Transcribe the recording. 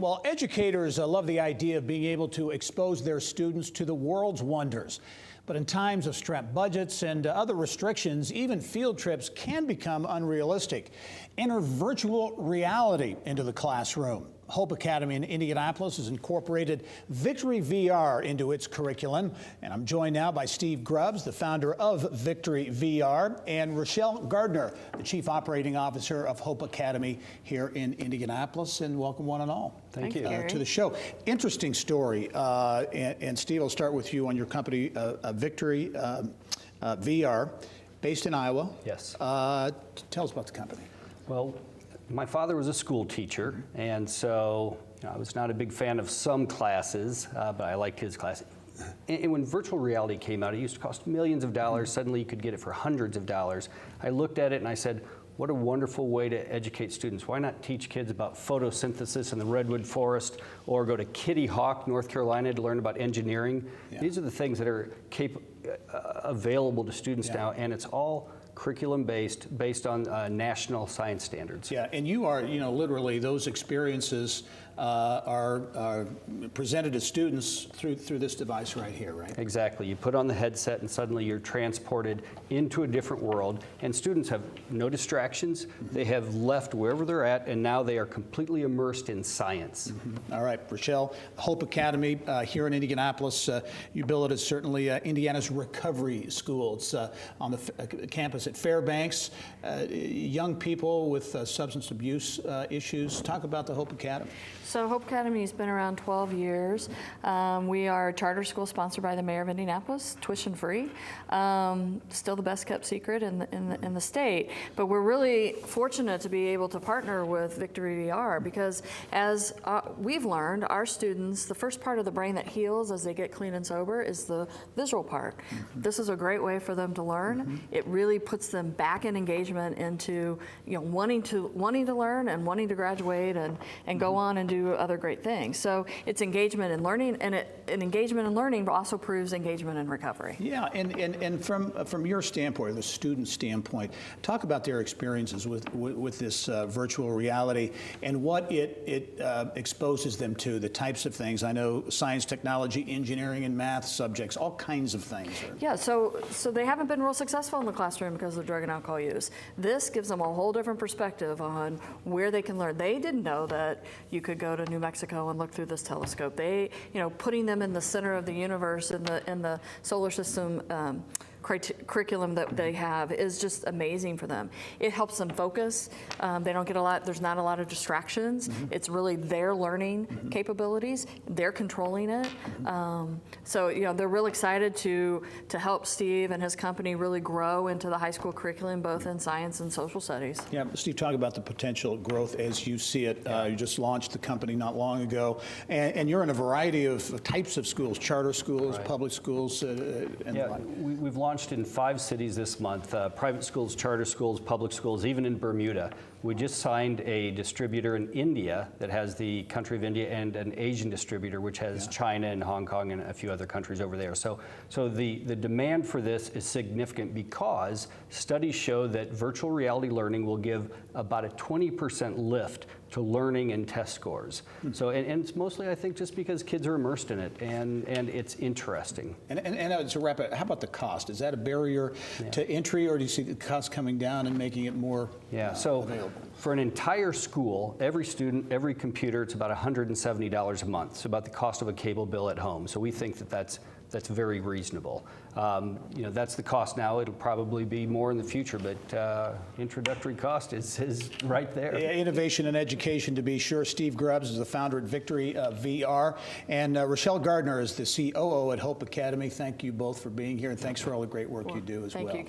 Well, educators love the idea of being able to expose their students to the world's wonders. But in times of strapped budgets and other restrictions, even field trips can become unrealistic. Enter virtual reality into the classroom. Hope Academy in Indianapolis has incorporated Victory VR into its curriculum. And I'm joined now by Steve Grubbs, the founder of Victory VR, and Rochelle Gardner, the Chief Operating Officer of Hope Academy here in Indianapolis. And welcome one and all. Thank you. To the show. Interesting story. And Steve, I'll start with you on your company, Victory VR, based in Iowa. Yes. Tell us about the company. Well, my father was a school teacher, and so I was not a big fan of some classes, but I liked his class. And when virtual reality came out, it used to cost millions of dollars. Suddenly you could get it for hundreds of dollars. I looked at it and I said, what a wonderful way to educate students. Why not teach kids about photosynthesis in the redwood forest, or go to Kitty Hawk, North Carolina, to learn about engineering? Yeah. These are the things that are available to students now, and it's all curriculum based on national science standards. Yeah, and you are, literally those experiences are presented to students through this device right here, right? Exactly. You put on the headset and suddenly you're transported into a different world, and students have no distractions. They have left wherever they're at, and now they are completely immersed in science. All right, Rochelle, Hope Academy here in Indianapolis. You bill it as certainly Indiana's recovery school. It's on the campus at Fairbanks. Young people with substance abuse issues. Talk about the Hope Academy. So Hope Academy has been around 12 years. We are a charter school sponsored by the mayor of Indianapolis, tuition free. Still the best kept secret in the state. But we're really fortunate to be able to partner with Victory VR, because as we've learned, our students, the first part of the brain that heals as they get clean and sober is the visual part. This is a great way for them to learn. It really puts them back in engagement into wanting to learn and wanting to graduate and go on and do other great things. So it's engagement in learning, and engagement in learning also proves engagement in recovery. Yeah, and from your standpoint, the student standpoint, talk about their experiences with this virtual reality and what it exposes them to, the types of things. I know science, technology, engineering, and math subjects, all kinds of things. Yeah, so they haven't been real successful in the classroom because of drug and alcohol use. This gives them a whole different perspective on where they can learn. They didn't know that you could go to New Mexico and look through this telescope. They, putting them in the center of the universe in the solar system curriculum that they have is just amazing for them. It helps them focus. They don't get there's not a lot of distractions. It's really their learning capabilities. They're controlling it. So they're real excited to help Steve and his company really grow into the high school curriculum, both in science and social studies. Yeah, Steve, talk about the potential growth as you see it. You just launched the company not long ago, and you're in a variety of types of schools, charter schools, public schools, and the like. We've launched in 5 cities this month, private schools, charter schools, public schools, even in Bermuda. We just signed a distributor in India that has the country of India, and an Asian distributor which has China and Hong Kong and a few other countries over there. So the demand for this is significant, because studies show that virtual reality learning will give about a 20% lift to learning and test scores. So, and it's mostly, I think, just because kids are immersed in it, and it's interesting. And to wrap it, how about the cost? Is that a barrier to entry, or do you see the cost coming down and making it more available? For an entire school, every student, every computer, it's about $170 a month. So about the cost of a cable bill at home. So we think that that's very reasonable. That's the cost now. It'll probably be more in the future, but introductory cost is right there. Innovation and education, to be sure. Steve Grubbs is the founder at Victory VR, and Rochelle Gardner is the COO at Hope Academy. Thank you both for being here, and thanks for all the great work you do as well.